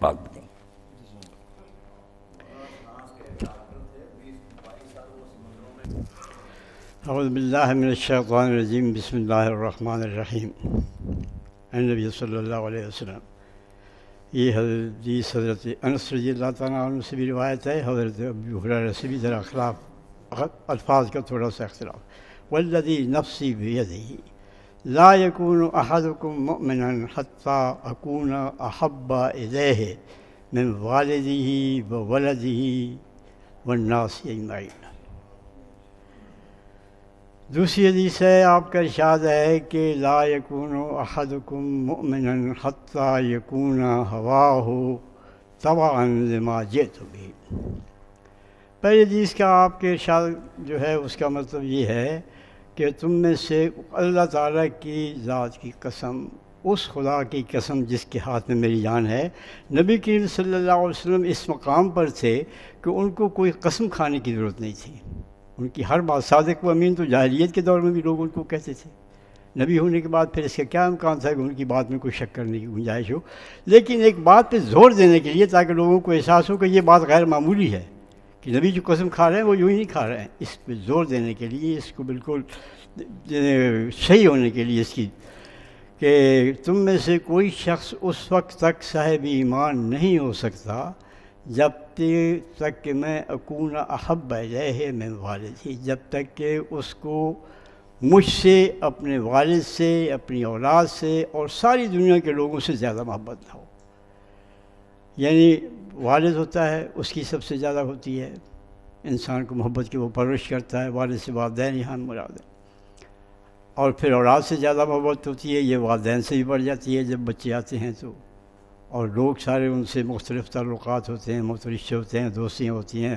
بات بتائیں۔ اعوذ باللہ من الشیطان الرجیم، بسم اللہ الرحمن الرحیم۔ نبی صلی اللہ علیہ وسلم، یہ حضرت انس رضی اللہ تعالیٰ عنہ سے بھی روایت ہے، حضرت ابو ہریرہ سے بھی ذرا خلاف الفاظ کا تھوڑا سا اختلاف۔ والذی نفسی بیدہ لا یکون احدکم مؤمنا حتی اکون احب الیہ من والدہ وولدہ والناس اجمعین۔ دوسری حدیث ہے، آپ کا ارشاد ہے کہ لا یکون احدکم مؤمنا حتی یکون ہواہ تبعا لما جئت بہ۔ پہلی حدیث کا آپ کے ارشاد جو ہے اس کا مطلب یہ ہے کہ تم میں سے اللہ تعالیٰ کی ذات کی قسم، اس خدا کی قسم جس کے ہاتھ میں میری جان ہے، نبی کریم صلی اللہ علیہ وسلم اس مقام پر تھے کہ ان کو کوئی قسم کھانے کی ضرورت نہیں تھی۔ ان کی ہر بات صادق و امین، تو جاہلیت کے دور میں بھی لوگ ان کو کہتے تھے۔ نبی ہونے کے بعد پھر اس کا کیا امکان تھا کہ ان کی بات میں کوئی شک کرنے کی گنجائش ہو، لیکن ایک بات پہ زور دینے کے لیے تاکہ لوگوں کو احساس ہو کہ یہ بات غیر معمولی ہے، کہ نبی جو قسم کھا رہے ہیں وہ یوں ہی نہیں کھا رہے ہیں، اس پہ زور دینے کے لیے، اس کو بالکل صحیح ہونے کے لیے اس کی، کہ تم میں سے کوئی شخص اس وقت تک صاحب ایمان نہیں ہو سکتا جب تک کہ میں اکون احب الیہ من والدہ، جب تک کہ اس کو مجھ سے، اپنے والد سے، اپنی اولاد سے اور ساری دنیا کے لوگوں سے زیادہ محبت نہ ہو۔ یعنی والد ہوتا ہے، اس کی سب سے زیادہ ہوتی ہے، انسان کو محبت کی وہ پرورش کرتا ہے، والد سے والدین یہاں مراد ہے، اور پھر اولاد سے زیادہ محبت ہوتی ہے، یہ والدین سے بھی بڑھ جاتی ہے جب بچے آتے ہیں تو، اور لوگ سارے ان سے مختلف تعلقات ہوتے ہیں، مختلف رشتے ہوتے ہیں، دوستیاں ہوتی ہیں،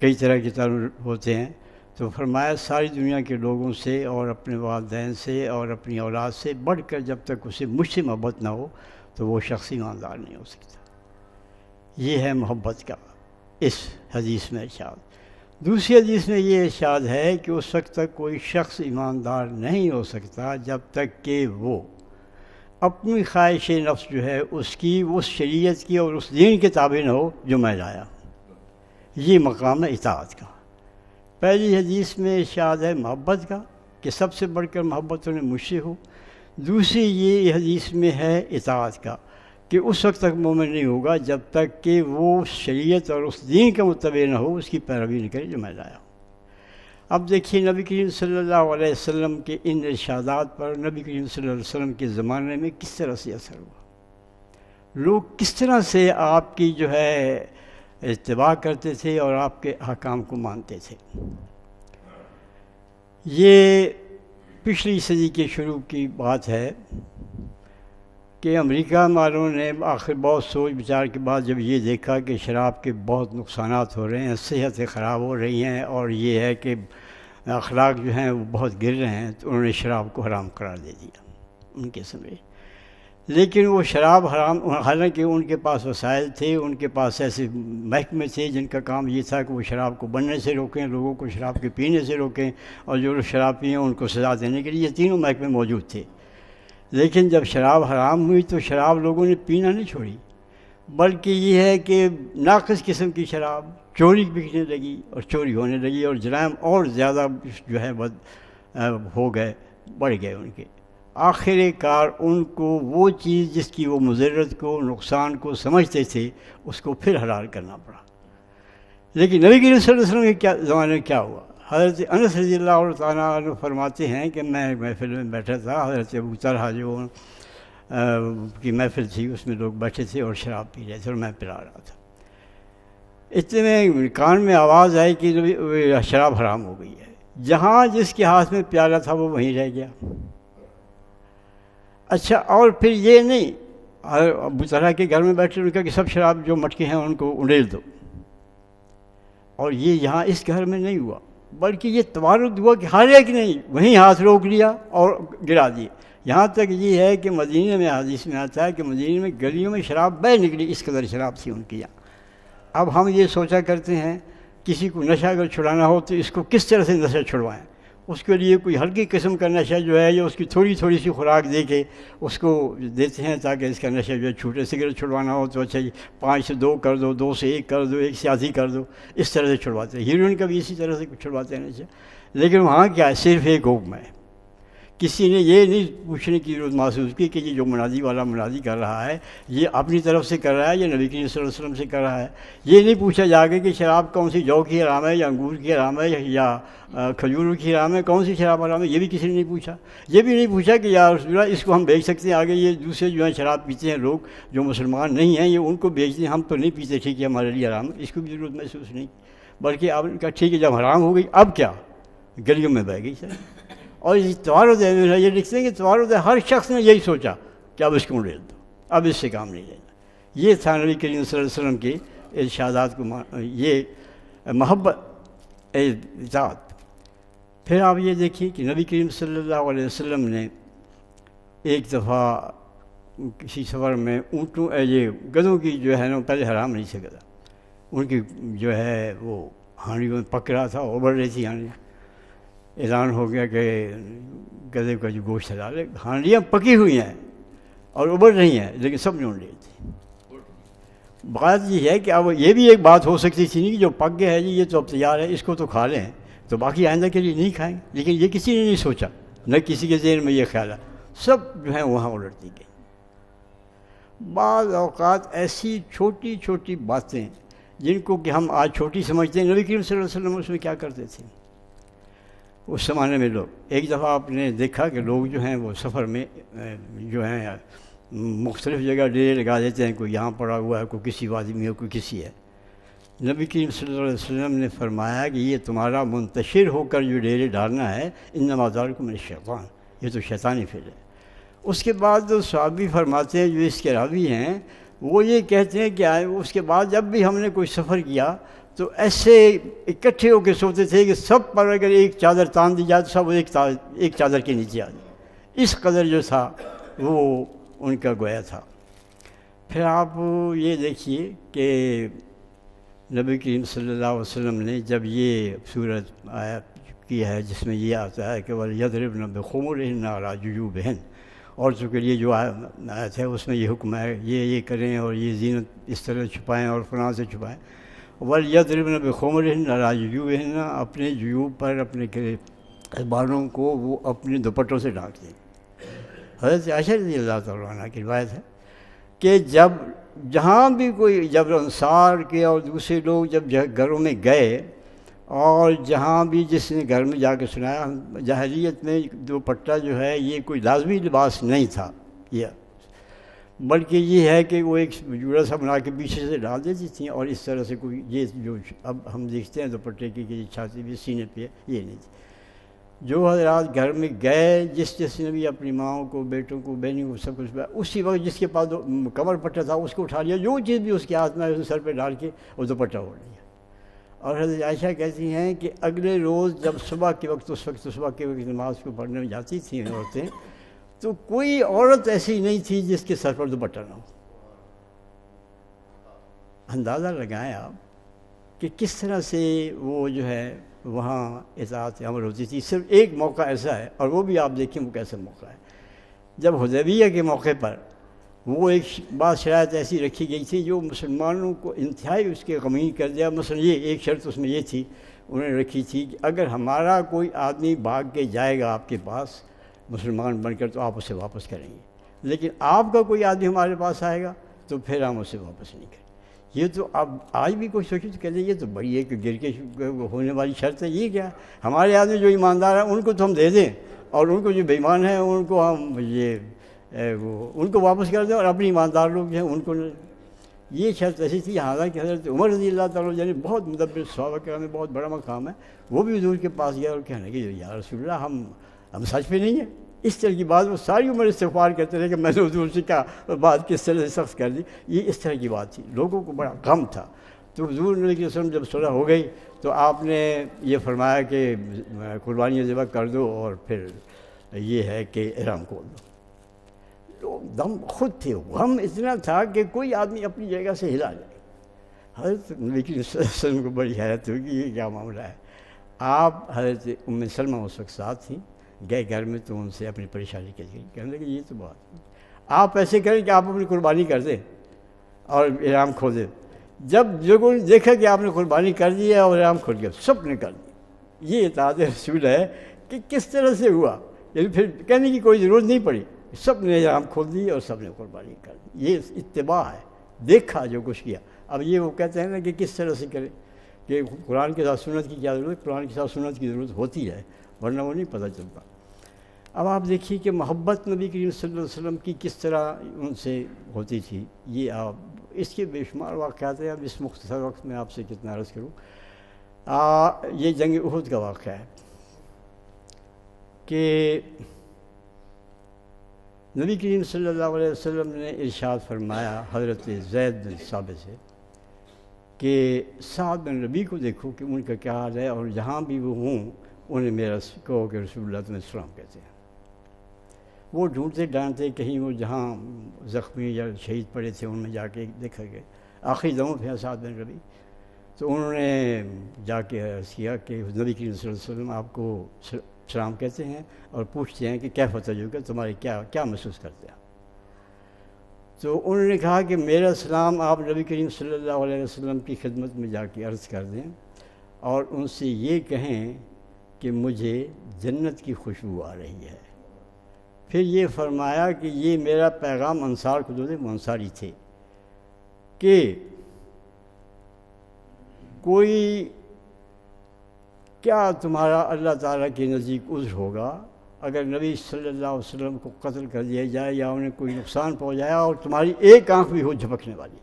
کئی طرح کے تعلق ہوتے ہیں۔ تو فرمایا ساری دنیا کے لوگوں سے اور اپنے والدین سے اور اپنی اولاد سے بڑھ کر جب تک اسے مجھ سے محبت نہ ہو تو وہ شخص ایماندار نہیں ہو سکتا۔ یہ ہے محبت کا اس حدیث میں ارشاد۔ دوسری حدیث میں یہ ارشاد ہے کہ اس وقت تک کوئی شخص ایماندار نہیں ہو سکتا جب تک کہ وہ اپنی خواہش نفس جو ہے اس کی، اس شریعت کی اور اس دین کے تابع نہ ہو جو میں لایا۔ یہ مقام ہے اطاعت کا۔ پہلی حدیث میں ارشاد ہے محبت کا کہ سب سے بڑھ کر محبت انہیں مجھ سے ہو۔ دوسری یہ حدیث میں ہے اطاعت کا کہ اس وقت تک مومن نہیں ہوگا جب تک کہ وہ شریعت اور اس دین کا متبع نہ ہو، اس کی پیروی نہ کرے جو میں لایا ہوں۔ اب دیکھیے نبی کریم صلی اللہ علیہ وسلم کے ان ارشادات پر نبی کریم صلی اللہ علیہ وسلم کے زمانے میں کس طرح سے اثر ہوا، لوگ کس طرح سے آپ کی جو ہے اتباع کرتے تھے اور آپ کے احکام کو مانتے تھے۔ یہ پچھلی صدی کے شروع کی بات ہے کہ امریکہ والوں نے آخر بہت سوچ بچار کے بعد جب یہ دیکھا کہ شراب کے بہت نقصانات ہو رہے ہیں، صحتیں خراب ہو رہی ہیں اور یہ ہے کہ اخلاق جو ہیں وہ بہت گر رہے ہیں، تو انہوں نے شراب کو حرام قرار دے دیا ان کے سمجھ۔ لیکن وہ شراب حرام، حالانکہ ان کے پاس وسائل تھے، ان کے پاس ایسے محکمے تھے جن کا کام یہ تھا کہ وہ شراب کو بننے سے روکیں، لوگوں کو شراب کے پینے سے روکیں، اور جو لوگ شراب پئیں ان کو سزا دینے کے لیے یہ تینوں محکمے موجود تھے۔ لیکن جب شراب حرام ہوئی تو شراب لوگوں نے پینا نہیں چھوڑی، بلکہ یہ ہے کہ ناقص قسم کی شراب چوری بکنے لگی اور چوری ہونے لگی، اور جرائم اور زیادہ جو ہے ہو گئے، بڑھ گئے ان کے۔ آخر کار ان کو وہ چیز جس کی وہ مضرت کو، نقصان کو سمجھتے تھے، اس کو پھر حلال کرنا پڑا۔ لیکن نبی کریم صلی اللہ علیہ وسلم کے زمانے میں کیا ہوا؟ حضرت انس رضی اللہ تعالیٰ عنہ فرماتے ہیں کہ میں ایک محفل میں بیٹھا تھا، حضرت ابو طلحہ جو کی محفل تھی اس میں لوگ بیٹھے تھے اور شراب پی رہے تھے اور میں پلا رہا تھا۔ اتنے میں کان میں آواز آئی کہ شراب حرام ہو گئی ہے۔ جہاں جس کے ہاتھ میں پیالہ تھا وہ وہیں رہ گیا۔ اچھا، اور پھر یہ نہیں، ابو طلحہ کے گھر میں بیٹھے ان کا کہ سب شراب جو مٹکے ہیں ان کو انڈیل دو، اور یہ یہاں اس گھر میں نہیں ہوا، بلکہ یہ توارد ہوا کہ ہر ایک نے وہیں ہاتھ روک لیا اور گرا دیے۔ یہاں تک یہ ہے کہ مدینے میں حدیث میں آتا ہے کہ مدینے میں گلیوں میں شراب بہہ نکلی، اس قدر شراب تھی ان کی یہاں۔ اب ہم یہ سوچا کرتے ہیں کسی کو نشہ اگر چھڑانا ہو تو اس کو کس طرح سے نشہ چھڑوائیں، اس کے لیے کوئی ہلکی قسم کا نشہ جو ہے یا اس کی تھوڑی تھوڑی سی خوراک دے کے اس کو دیتے ہیں تاکہ اس کا نشہ جو ہے چھوٹے. سگریٹ چھڑوانا ہو تو اچھا جی 5 سے 2 کر دو, 2 سے 1 کر دو, 1 سے آدھی کر دو, اس طرح سے چھڑواتے ہیں. ہیروئن کا بھی اسی طرح سے چھڑواتے ہیں نشہ. لیکن وہاں کیا ہے, صرف ایک حکم ہے. کسی نے یہ نہیں پوچھنے کی ضرورت محسوس کی کہ یہ جو منادی والا منادی کر رہا ہے یہ اپنی طرف سے کر رہا ہے یا نبی کریم صلی اللہ علیہ وسلم سے کر رہا ہے. یہ نہیں پوچھا جا کے کہ شراب کون سی جو کی حرام ہے یا انگور کی حرام ہے یا کھجور کی حرام ہے, کون سی شراب حرام ہے, یہ بھی کسی نے نہیں پوچھا. یہ بھی نہیں پوچھا کہ یا رسول اللہ اس کو ہم بیچ سکتے ہیں آگے, یہ دوسرے جو ہیں شراب پیتے ہیں لوگ جو مسلمان نہیں ہیں یہ ان کو بیچتے ہیں, ہم تو نہیں پیتے, ٹھیک ہے ہمارے لیے حرام ہے. اس کو بھی ضرورت محسوس نہیں, بلکہ آپ نے کہا ٹھیک ہے جب حرام ہو گئی اب کیا, گلیوں میں بہ گئی سر. اور اس توارد ہے, یہ لکھتے ہیں کہ توارد ہے, ہر شخص نے یہی سوچا کہ اب اس کو لے دو, اب اس سے کام نہیں لینا. یہ تھا نبی کریم صلی اللہ علیہ وسلم کے ارشادات کو, یہ محبت اطاعت. پھر آپ یہ دیکھیے کہ نبی کریم صلی اللہ علیہ وسلم نے ایک دفعہ کسی سفر میں اونٹوں یہ گدھوں کی جو ہے نا پہلے حرام نہیں سے گدا, ان کی جو ہے وہ ہانڈیوں میں پک رہا تھا, ابل رہی تھی ہانڈیاں. اعلان ہو گیا کہ گدھے کا جو گوشت ڈالے, ہانڈیاں پکی ہوئی ہیں اور ابل رہی ہیں لیکن سب نے لیے تھے. بات یہ ہے کہ اب یہ بھی ایک بات ہو سکتی تھی نہیں کہ جو پک گیا ہے جی یہ تو اب تیار ہے اس کو تو کھا لیں تو باقی آئندہ کے لیے نہیں کھائیں, لیکن یہ کسی نے نہیں سوچا, نہ کسی کے ذہن میں یہ خیال ہے. سب جو ہیں وہاں الٹ دی گئی. بعض اوقات ایسی چھوٹی چھوٹی باتیں جن کو کہ ہم آج چھوٹی سمجھتے ہیں, نبی کریم صلی اللہ علیہ وسلم اس میں کیا کرتے تھے اس زمانے میں. لوگ ایک دفعہ آپ نے دیکھا کہ لوگ جو ہیں وہ سفر میں جو ہیں مختلف جگہ ڈیرے لگا دیتے ہیں, کوئی یہاں پڑا ہوا ہے, کوئی کسی وادی میں ہو, کوئی کسی ہے. نبی کریم صلی اللہ علیہ وسلم نے فرمایا کہ یہ تمہارا منتشر ہو کر جو ڈیرے ڈالنا ہے انما ذالکم من الشیطان, یہ تو شیطانی فعل ہے. اس کے بعد جو صحابی فرماتے ہیں جو اس کے راوی ہیں وہ یہ کہتے ہیں کہ اس کے بعد جب بھی ہم نے کوئی سفر کیا تو ایسے اکٹھے ہو کے سوتے تھے کہ سب پر اگر ایک چادر تان دی جائے تو سب ایک چادر کے نیچے آ جائے. اس قدر جو تھا وہ ان کا گویا تھا. پھر آپ یہ دیکھیے کہ نبی کریم صلی اللہ علیہ وسلم نے جب یہ صورت آیت کی ہے جس میں یہ آتا ہے کہ وَلْيَضْرِبْنَ بِخُمُرِهِنَّ عَلَىٰ جُيُوبِهِنَّ, عورتوں کے لیے جو آیت ہے اس میں یہ حکم ہے یہ کریں اور یہ زینت اس طرح چھپائیں اور فلاں سے چھپائیں. وَلْيَضْرِبْنَ بِخُمُرِهِنَّ عَلَىٰ جُيُوبِهِنَّ, اپنے جیوب پر اپنے بالوں کو وہ اپنے دوپٹوں سے ڈھانک دیں. حضرت عائشہ رضی اللہ تعالیٰ عنہ کی روایت ہے کہ جہاں بھی کوئی جب انصار کے اور دوسرے لوگ جب گھروں میں گئے اور جہاں بھی جس نے گھر میں جا کے سنایا, جاہلیت میں دوپٹہ جو ہے یہ کوئی لازمی لباس نہیں تھا, یہ بلکہ یہ ہے کہ وہ ایک جوڑا سا بنا کے پیچھے سے ڈال دیتی تھیں اور اس طرح سے کوئی یہ جو اب ہم دیکھتے ہیں دوپٹے کی کہ چھاتی بھی سینے پہ یہ نہیں تھی. جو حضرات گھر میں گئے جس نے بھی اپنی ماؤں کو, بیٹوں کو, بہنوں کو سب کچھ اسی وقت جس کے پاس کمر پٹا تھا اس کو اٹھا لیا, جو چیز بھی اس کے ہاتھ میں اس نے سر پہ ڈال کے وہ دوپٹہ اوڑھ لیا. اور حضرت عائشہ کہتی ہیں کہ اگلے روز جب صبح کے وقت صبح کے وقت نماز کو پڑھنے میں جاتی تھیں عورتیں تو کوئی عورت ایسی نہیں تھی جس کے سر پر دوپٹہ نہ ہو. اندازہ لگائیں آپ کہ کس طرح سے وہ جو ہے وہاں اطاعت عمل ہوتی تھی. صرف ایک موقع ایسا ہے اور وہ بھی آپ دیکھیں وہ کیسا موقع ہے, جب حدیبیہ کے موقع پر وہ ایک بات شرائط ایسی رکھی گئی تھی جو مسلمانوں کو انتہائی اس کے غمگین کر دیا. مثلا یہ ایک شرط اس میں یہ تھی انہوں نے رکھی تھی کہ اگر ہمارا کوئی آدمی بھاگ کے جائے گا آپ کے پاس مسلمان بن کر تو آپ اسے واپس کریں گے, لیکن آپ کا کوئی آدمی ہمارے پاس آئے گا تو پھر ہم اسے واپس نہیں کریں. یہ تو اب آج بھی کوئی سوچے تو کہتے ہیں یہ تو بڑی ایک گر کے ہونے والی شرط ہے. یہ کیا ہمارے آدمی جو ایماندار ہیں ان کو تو ہم دے دیں اور ان کو جو بے ایمان ہیں ان کو ہم ان کو واپس کر دیں اور اپنی ایماندار لوگ جو ہیں ان کو. یہ شرط ایسی تھی. حالانکہ حضرت عمر رضی اللہ تعالیٰ یعنی بہت مدبر صحابہ کرام میں بہت بڑا مقام ہے, وہ بھی حضور کے پاس گیا اور کہنے کہ یا رسول اللہ ہم سچ پہ نہیں ہیں. اس طرح کی بات وہ ساری عمر استغفار کرتے رہے کہ میں نے حضور سے کہا بات کس طرح سے سخت کر دی. یہ اس طرح کی بات تھی, لوگوں کو بڑا غم تھا. تو حضور علیہ علیہ وسلم جب صلح ہو گئی تو آپ نے یہ فرمایا کہ قربانیاں ذبح کر دو اور پھر یہ ہے کہ احرام کھول دو. لوگ دم خود تھے, غم اتنا تھا کہ کوئی آدمی اپنی جگہ سے ہلا جائے. حضرت نبی صلی اللہ علیہ وسلم کو بڑی حیرت ہوئی کہ یہ کیا معاملہ ہے. آپ حضرت ام سلمہ اس وقت ساتھ تھیں، گئے گھر میں تو ان سے اپنی پریشانی کہنے لگے یہ تو بات آپ ایسے کریں کہ آپ اپنی قربانی کر دیں اور احرام کھول دیں۔ جب لوگوں نے دیکھا کہ آپ نے قربانی کر دی ہے اور احرام کھول گیا، سب نے کر دی۔ یہ اطاعت رسول ہے کہ کس طرح سے ہوا، یعنی پھر کہنے کی کوئی ضرورت نہیں پڑی، سب نے احرام کھول دی اور سب نے قربانی کر دی۔ یہ اتباع ہے، دیکھا جو کچھ کیا۔ اب یہ وہ کہتے ہیں نا کہ کس طرح سے کرے، کہ قرآن کے ساتھ سنت کی کیا ضرورت ہے؟ قرآن کے ساتھ سنت کی ضرورت ہوتی ہے، ورنہ وہ نہیں پتہ چلتا۔ اب آپ دیکھیے کہ محبت نبی کریم صلی اللہ علیہ وسلم کی کس طرح ان سے ہوتی تھی، یہ آپ اس کے بے شمار واقعات ہیں۔ اب اس مختصر وقت میں آپ سے کتنا عرض کروں۔ یہ جنگ احد کا واقعہ ہے کہ نبی کریم صلی اللہ علیہ وسلم نے ارشاد فرمایا حضرت زید بن ثابت سے کہ سعد بن ربیع کو دیکھو کہ ان کا کیا حال ہے، اور جہاں بھی وہ ہوں انہیں میرا کہو کہ رسول اللہ تمہیں سلام کہتے ہیں۔ وہ ڈھونڈتے ڈانٹتے کہیں وہ جہاں زخمی یا شہید پڑے تھے ان میں جا کے دیکھا گئے، آخری دموں پہ سعد بن ربیع، تو انہوں نے جا کے عرض کیا کہ نبی کریم صلی اللہ علیہ وسلم آپ کو سلام کہتے ہیں اور پوچھتے ہیں کہ کیف تجربہ، تمہارے کیا محسوس کرتے ہیں۔ تو انہوں نے کہا کہ میرا سلام آپ نبی کریم صلی اللہ علیہ وسلم کی خدمت میں جا کے عرض کر دیں اور ان سے یہ کہیں کہ مجھے جنت کی خوشبو آ رہی ہے۔ پھر یہ فرمایا کہ یہ میرا پیغام انصار کو دو دیں، وہ انصاری تھے، کہ کوئی کیا تمہارا اللہ تعالیٰ کے نزدیک عذر ہوگا اگر نبی صلی اللہ علیہ وسلم کو قتل کر دیا جائے یا انہیں کوئی نقصان پہنچایا اور تمہاری ایک آنکھ بھی ہو جھپکنے والی،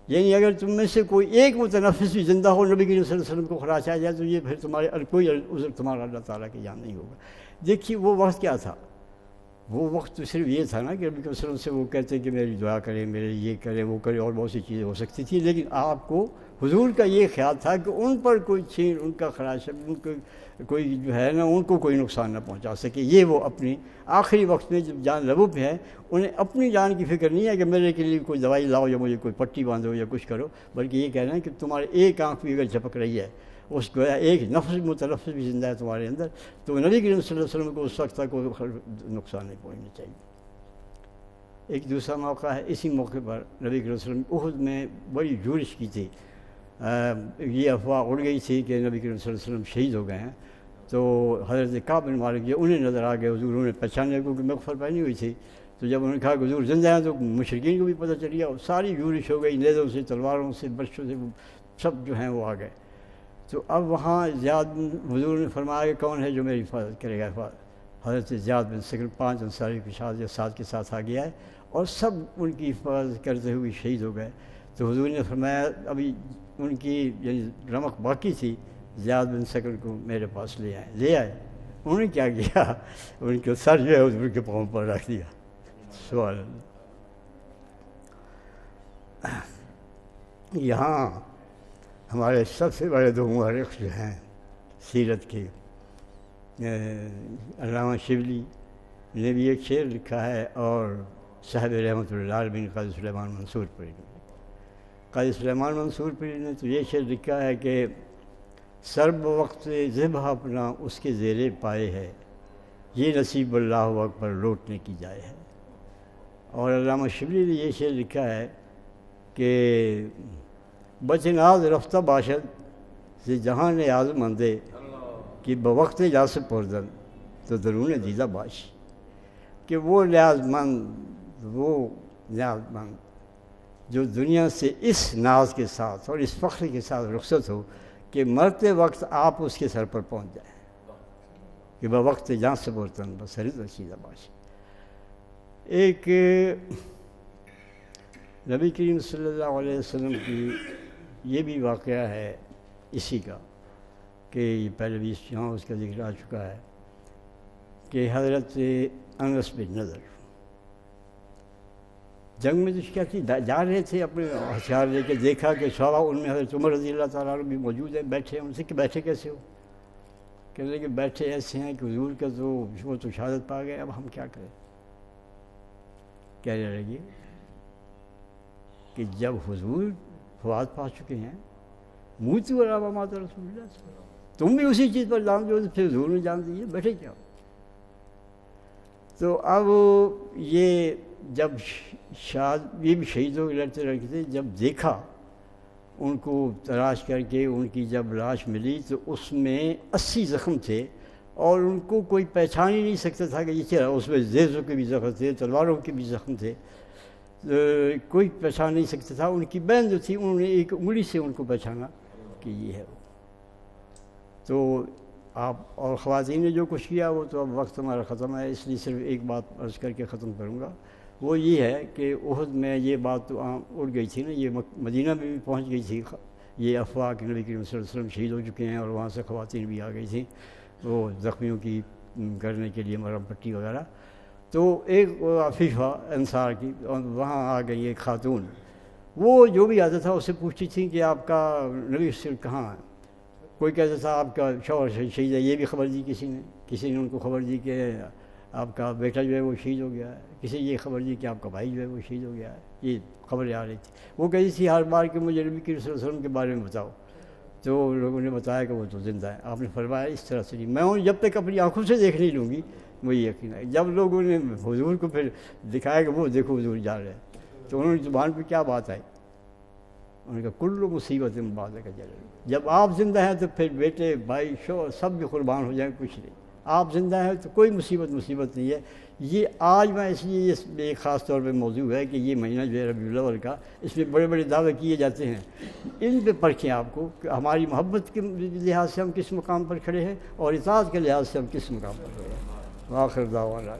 یعنی اگر تم میں سے کوئی ایک متنفس بھی زندہ ہو نبی کریم صلی اللہ علیہ وسلم کو خراش آ جائے تو یہ پھر تمہارے کوئی عذر تمہارا اللہ تعالیٰ کے یہاں نہیں ہوگا۔ دیکھیے وہ وقت کیا تھا، وہ وقت تو صرف یہ تھا نا کہ نبی صلی اللہ علیہ وسلم سے وہ کہتے کہ میری دعا کرے، میرے یہ کرے وہ کرے، اور بہت سی چیزیں ہو سکتی تھیں، لیکن آپ کو حضور کا یہ خیال تھا کہ ان پر کوئی چھین، ان کا خراش، ان کو کوئی جو ہے نا ان کو کوئی نقصان نہ پہنچا سکے۔ یہ وہ اپنی آخری وقت میں جب جان لبوں پہ ہے انہیں اپنی جان کی فکر نہیں ہے کہ میرے کے لیے کوئی دوائی لاؤ یا مجھے کوئی پٹی باندھو یا کچھ کرو، بلکہ یہ کہہ رہے ہیں کہ تمہارے ایک آنکھ بھی اگر جھپک رہی ہے، اس کو ایک نفس متنفس بھی زندہ ہے تمہارے اندر، تو نبی کریم صلی اللہ علیہ وسلم کو اس وقت تک کوئی نقصان نہیں پہنچنا چاہیے۔ ایک دوسرا موقع ہے، اسی موقع پر نبی کریم صلی اللہ علیہ وسلم احد میں بڑی جورش کی تھی، یہ افواہ اڑ گئی تھی کہ نبی کریم صلی اللہ علیہ وسلم شہید ہو گئے ہیں، تو حضرت کعب بن مالک جو انہیں نظر آ گئے، حضور انہوں نے پہچانے کو کہ مغفر پہنی ہوئی تھی، تو جب انہوں نے کہا کہ حضور زندہ ہیں تو مشرکین کو بھی پتہ چل گیا، اور ساری جورش ہو گئی، نیزوں سے، تلواروں سے، برچوں سے، سب جو ہیں وہ آ گئے۔ تو اب وہاں زیاد حضور نے فرمایا کہ کون ہے جو میری حفاظت کرے گا؟ حضرت زیاد بن ثقل 5 انصاری کے ساتھ کے ساتھ آ گیا ہے اور سب ان کی حفاظت کرتے ہوئے شہید ہو گئے۔ تو حضور نے فرمایا ابھی ان کی یعنی رمق باقی تھی، زیاد بن ثقل کو میرے پاس لے آئے۔ انہوں نے کیا کیا؟ ان کے سر جو ہے حضور کے پاؤں پر رکھ دیا۔ سوال یہاں ہمارے سب سے بڑے دو مورخ جو ہیں سیرت کے، علامہ شبلی نے بھی ایک شعر لکھا ہے، اور صاحب رحمۃ اللہ علیہ قاضی سلیمان منصور پوری نے، قاضی سلیمان منصور پوری نے تو یہ شعر لکھا ہے کہ سرب وقت ذبح اپنا اس کے زیر پائے ہے، یہ نصیب اللہ اکبر لوٹنے کی جائے ہے۔ اور علامہ شبلی نے یہ شعر لکھا ہے کہ بچناز رفتہ باشد سے جہاں نے آزم اندے کہ بوقت جاس پردن تو درون دیدہ باش، کہ وہ نیاز مند جو دنیا سے اس ناز کے ساتھ اور اس فخر کے ساتھ رخصت ہو کہ مرتے وقت آپ اس کے سر پر پہنچ جائیں، کہ بوقت جان سے برتن بسرد رسیدہ باش۔ ایک نبی کریم صلی اللہ علیہ وسلم کی یہ بھی واقعہ ہے اسی کا، کہ یہ پہلے بھی یہاں اس کا ذکر آ چکا ہے کہ حضرت انس بن نضر جنگ میں تو کیا تھی، جا رہے تھے اپنے ہتھیار لے کے، دیکھا کہ صحابہ ان میں حضرت عمر رضی اللہ تعالیٰ عنہ بھی موجود ہیں، بیٹھے ہیں، ان سے کہ بیٹھے کیسے ہو؟ کہنے لگے کہ بیٹھے ایسے ہیں کہ حضور کا تو وہ تو شہادت پا گئے، اب ہم کیا کریں؟ کہنے لگے کہ جب حضور فوات پا چکے ہیں موتوا علی ما مات رسول اللہ صلی اللہ علیہ وسلم، تم بھی اسی چیز پر جانتے ہو تو پھر حضور نے جان دیجیے، بیٹھے کیا. تو اب یہ جب یہ بھی شہیدوں کے لڑتے لڑکے تھے، جب دیکھا ان کو تلاش کر کے ان کی جب لاش ملی تو اس میں 80 زخم تھے، اور ان کو کوئی پہچان ہی نہیں سکتا تھا کہ یہ چہرہ. اس میں زیزوں کے بھی زخم تھے، تلواروں کے بھی زخم تھے، کوئی پہچان نہیں سکتا تھا. ان کی بہن جو تھی انہوں نے ایک انگلی سے ان کو پہچانا کہ یہ ہے وہ. تو آپ اور خواتین نے جو کچھ کیا وہ تو اب وقت ہمارا ختم ہے، اس لیے صرف ایک بات عرض کر کے ختم کروں گا. وہ یہ ہے کہ احد میں یہ بات تو عام اڑ گئی تھی نا، یہ مدینہ میں بھی پہنچ گئی تھی یہ افواہ کہ نبی کریم صلی اللہ علیہ وسلم شہید ہو چکے ہیں، اور وہاں سے خواتین بھی آ گئی تھیں وہ زخمیوں کی کرنے کے لیے مرہم پٹی وغیرہ. تو ایک عفیفہ انصار کی، اور وہاں آ گئی ایک خاتون. وہ جو بھی آتا تھا اس سے پوچھتی تھیں کہ آپ کا نبی سے کہاں ہے. کوئی کہتا تھا آپ کا شوہر شہید ہے، یہ بھی خبر دی کسی نے ان کو خبر دی کہ آپ کا بیٹا جو ہے وہ شہید ہو گیا ہے. کسی یہ خبر دی کہ آپ کا بھائی جو ہے وہ شہید ہو گیا ہے. یہ خبریں آ رہی تھی. وہ کہتی تھی ہر بار کہ مجھے نبی کریم صلی اللہ علیہ وسلم کے بارے میں بتاؤ. تو لوگوں نے بتایا کہ وہ تو زندہ ہے. آپ نے فرمایا اس طرح سے نہیں، میں ہوں جب تک اپنی آنکھوں سے دیکھ نہیں لوں گی مجھے یقین ہے. جب لوگوں نے حضور کو پھر دکھایا کہ وہ دیکھو حضور جا رہے ہیں، تو انہوں نے زبان پہ کیا بات آئی، انہوں نے کہا کل مصیبت بعد کا جل. جب آپ زندہ ہیں تو پھر بیٹے بھائی شوہر سب بھی قربان ہو جائیں، کچھ نہیں. آپ زندہ ہیں تو کوئی مصیبت نہیں ہے. یہ آج میں اس لیے ایک خاص طور پہ موضوع ہے کہ یہ مہینہ جو ہے ربیع الاول کا، اس میں بڑے بڑے دعوے کیے جاتے ہیں. ان پہ پرکھیں آپ کو کہ ہماری محبت کے لحاظ سے ہم کس مقام پر کھڑے ہیں، اور اطاعت کے لحاظ سے ہم کس مقام پر کھڑے ہیں. آخر دعوانا